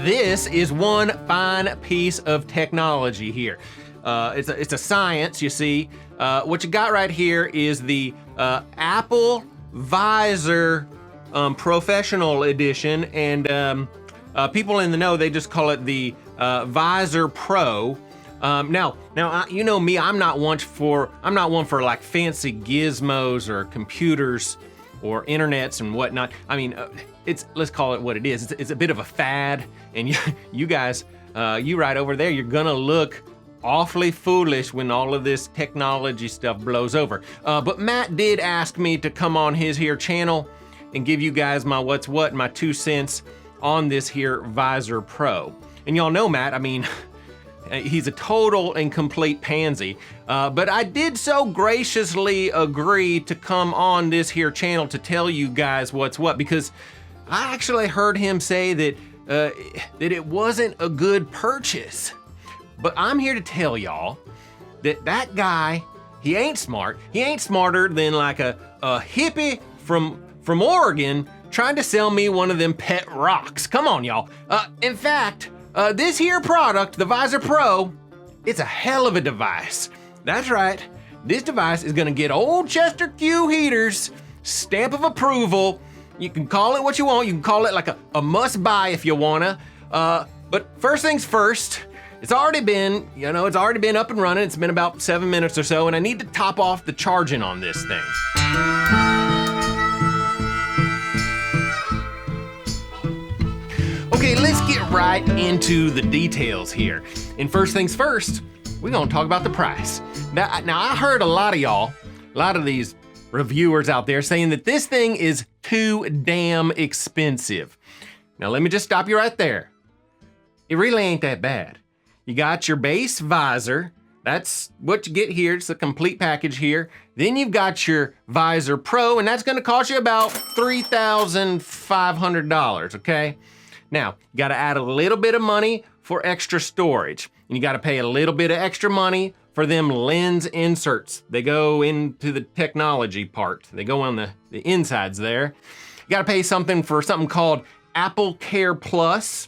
this is one fine piece of technology here. It's a science, you see. What you got right here is the Apple Visor Professional Edition, and people in the know, they just call it the Visor Pro. Now, you know me, I'm not one for like fancy gizmos or computers or internets and whatnot. I mean, let's call it what it is. It's a bit of a fad, and you guys, you right over there, you're gonna look awfully foolish when all of this technology stuff blows over. But Matt did ask me to come on his here channel and give you guys my what's what, my 2 cents on this here Visor Pro. And y'all know Matt, I mean, he's a total and complete pansy, but I did so graciously agree to come on this here channel to tell you guys what's what, because I actually heard him say that it wasn't a good purchase. But I'm here to tell y'all that guy, he ain't smart. He ain't smarter than like a hippie from Oregon trying to sell me one of them pet rocks. Come on, y'all. In fact, this here product, the Visor Pro, it's a hell of a device. That's right. This device is gonna get old Chester Q Heater's stamp of approval. You can call it what you want. You can call it like a must buy if you wanna. But first things first, it's already been up and running. It's been about 7 minutes or so, and I need to top off the charging on this thing. Okay, let's get right into the details here. And first things first, we're gonna talk about the price. Now I heard a lot of these reviewers out there saying that this thing is too damn expensive. Now let me just stop you right there. It really ain't that bad. You got your base visor. That's what you get here. It's a complete package here. Then you've got your Visor Pro, and that's gonna cost you about $3,500, okay? Now, you gotta add a little bit of money for extra storage, and you gotta pay a little bit of extra money for them lens inserts. They go into the technology part. They go on the insides there. You gotta pay something for something called Apple Care Plus.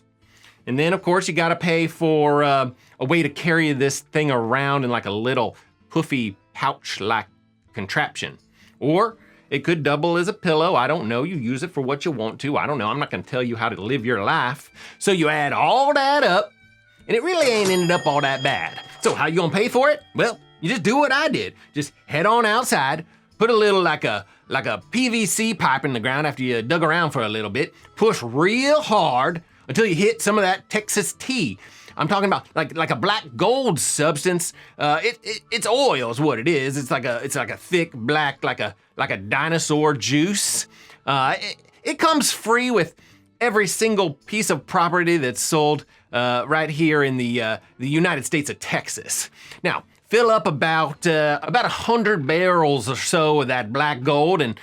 And then, of course, you gotta pay for a way to carry this thing around in like a little puffy pouch-like contraption. Or it could double as a pillow. I don't know. You use it for what you want to. I don't know. I'm not gonna tell you how to live your life. So you add all that up, and it really ain't ended up all that bad. So how you gonna pay for it? Well, you just do what I did. Just head on outside, put a little like a PVC pipe in the ground after you dug around for a little bit, push real hard until you hit some of that Texas tea. I'm talking about like a black gold substance. It's oil is what it is. It's like a thick black, like a dinosaur juice. It comes free with every single piece of property that's sold right here in the United States of Texas. Now, fill up about 100 barrels or so of that black gold and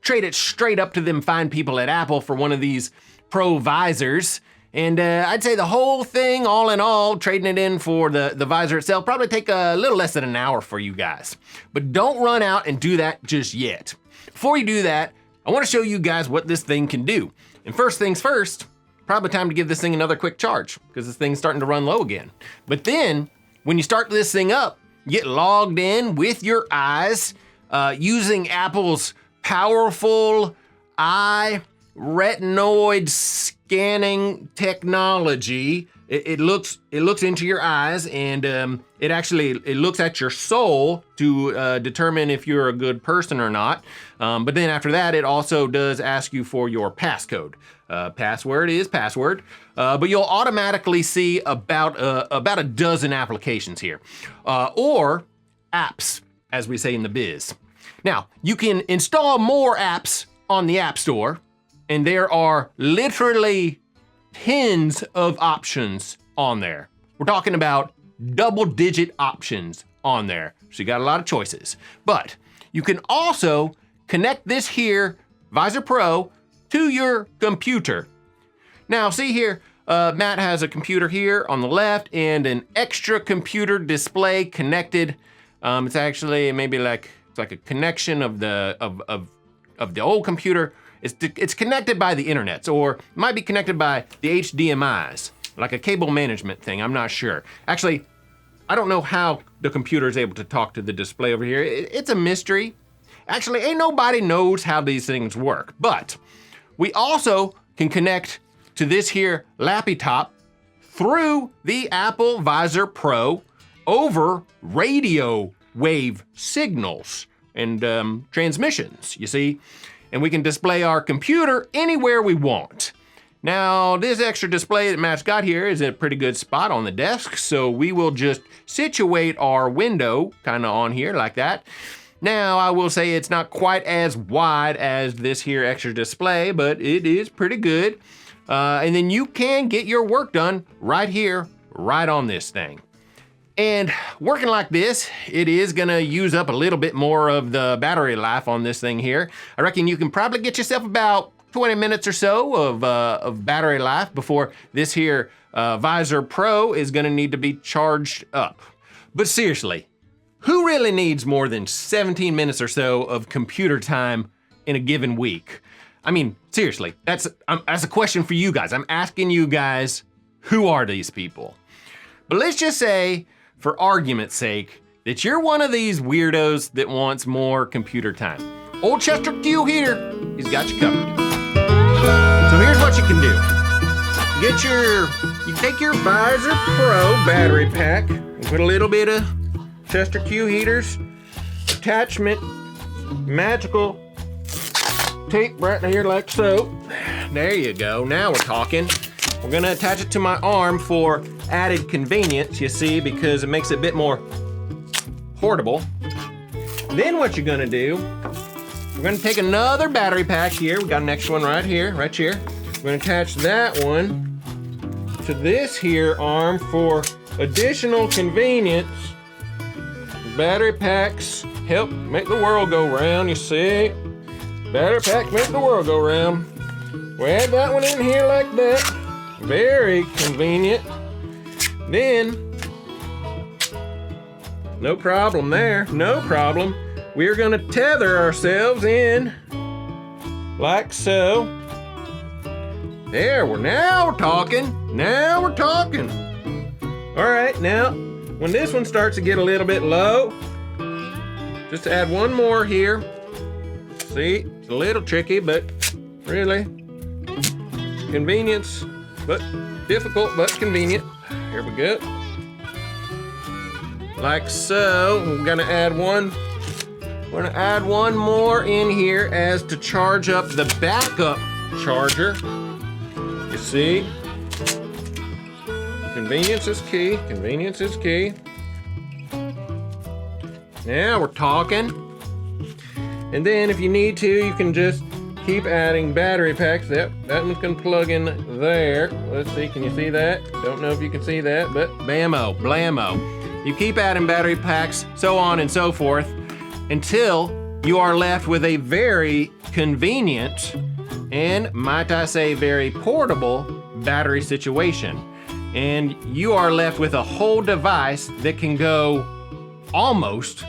trade it straight up to them fine people at Apple for one of these Pro visors. And I'd say the whole thing, all in all, trading it in for the visor itself, probably take a little less than an hour for you guys. But don't run out and do that just yet. Before you do that, I want to show you guys what this thing can do. And first things first, probably time to give this thing another quick charge, because this thing's starting to run low again. But then, when you start this thing up, you get logged in with your eyes using Apple's powerful eye retinoid scanning technology. It looks into your eyes, and it looks at your soul to determine if you're a good person or not. But then after that, it also does ask you for your passcode. Password is password, but you'll automatically see about a dozen applications here, or apps, as we say in the biz. Now, you can install more apps on the App Store, and there are literally tens of options on there. We're talking about double-digit options on there, so you got a lot of choices. But you can also connect this here Visor Pro to your computer. Now, see here, Matt has a computer here on the left and an extra computer display connected. It's actually maybe like it's like a connection of the old computer It's connected by the internets, or might be connected by the HDMIs, like a cable management thing, I'm not sure. Actually, I don't know how the computer is able to talk to the display over here. It's a mystery. Actually, ain't nobody knows how these things work, but we also can connect to this here laptop through the Apple Visor Pro over radio wave signals and transmissions, you see? And we can display our computer anywhere we want. Now, this extra display that Matt's got here is in a pretty good spot on the desk, so we will just situate our window kind of on here like that. Now, I will say it's not quite as wide as this here extra display, but it is pretty good. And then you can get your work done right here, right on this thing. And working like this, it is gonna use up a little bit more of the battery life on this thing here. I reckon you can probably get yourself about 20 minutes or so of battery life before this here Visor Pro is gonna need to be charged up. But seriously, who really needs more than 17 minutes or so of computer time in a given week? I mean, seriously, that's a question for you guys. I'm asking you guys, who are these people? But let's just say, for argument's sake, that you're one of these weirdos that wants more computer time. Old Chester Q here, he's got you covered. So here's what you can do. You take your Visor Pro battery pack and put a little bit of Chester Q heaters attachment, magical tape right here like so. There you go, now we're talking. We're gonna attach it to my arm for added convenience, you see, because it makes it a bit more portable. Then what you're gonna do, we're gonna take another battery pack here. We got an extra one right here. We're gonna attach that one to this here arm for additional convenience. Battery packs help make the world go round, you see. Battery packs make the world go round. We add that one in here like that. Very convenient. Then, no problem there, no problem. We're gonna tether ourselves in like so. There, now we're talking. All right, now, when this one starts to get a little bit low, just add one more here. See, it's a little tricky, but really, convenience, but difficult, but convenient. Here we go. Like so. We're gonna add one more in here as to charge up the backup charger. You see? Convenience is key. Now we're talking. And then if you need to, you can just keep adding battery packs. Yep, that one can plug in there. Let's see, can you see that? Don't know if you can see that, but bammo, blammo. You keep adding battery packs, so on and so forth, until you are left with a very convenient and, might I say, very portable battery situation. And you are left with a whole device that can go almost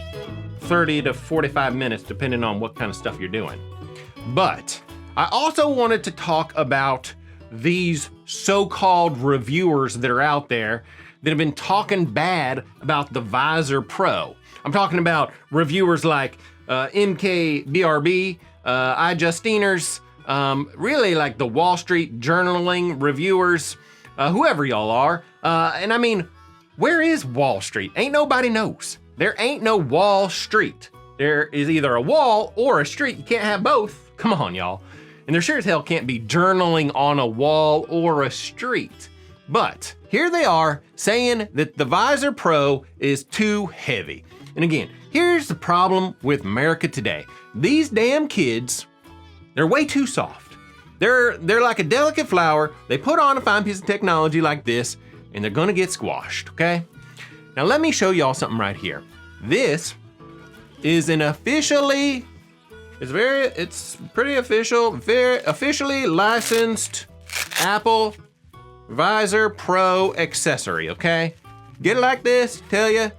30 to 45 minutes, depending on what kind of stuff you're doing. But I also wanted to talk about these so-called reviewers that are out there that have been talking bad about the Visor Pro. I'm talking about reviewers like MKBRB, iJustiners, really like the Wall Street Journaling reviewers, whoever y'all are. And I mean, where is Wall Street? Ain't nobody knows. There ain't no Wall Street. There is either a wall or a street. You can't have both. Come on, y'all. And there sure as hell can't be journaling on a wall or a street. But here they are saying that the Visor Pro is too heavy. And again, here's the problem with America today. These damn kids, they're way too soft. They're like a delicate flower. They put on a fine piece of technology like this, and they're gonna get squashed, okay? Now let me show y'all something right here. This is an officially, it's pretty official, very officially licensed Apple Visor Pro accessory, okay? Get it like this, tell you,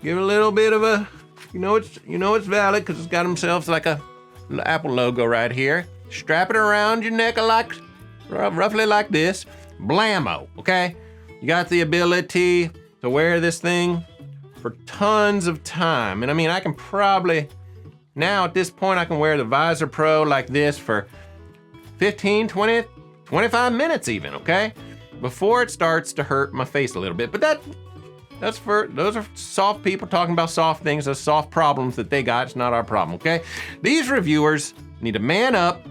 give it a little bit of a, it's valid because it's got themselves like a Apple logo right here. strap it around your neck like, roughly like this. Blammo, okay? You got the ability to wear this thing for tons of time. And I mean, I can probably, now at this point, I can wear the Visor Pro like this for 15, 20, 25 minutes even, okay? Before it starts to hurt my face a little bit. But those are soft people talking about soft things, those soft problems that they got. It's not our problem, okay? These reviewers need to man up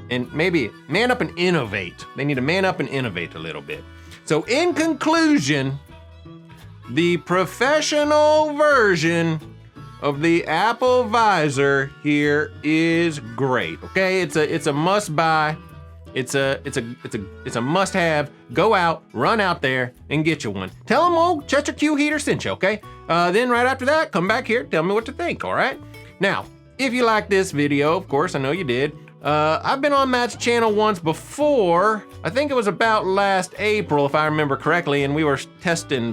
and maybe man up and innovate. They need to man up and innovate a little bit. So in conclusion, the professional version of the Apple Visor here is great, okay? It's a must buy. It's a must have. Go out, run out there and get you one. Tell them old Chester Q Heater sent you, okay? Then right after that, come back here, tell me what to think, all right? Now, if you like this video, of course, I know you did. I've been on Matt's channel once before. I think it was about last April, if I remember correctly, and we were testing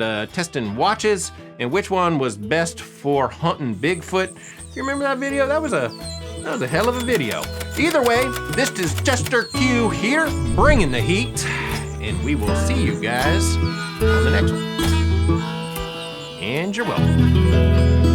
watches and which one was best for hunting Bigfoot. You remember that video? That was a hell of a video. Either way, this is Chester Q here, bringing the heat, and we will see you guys on the next one. And you're welcome.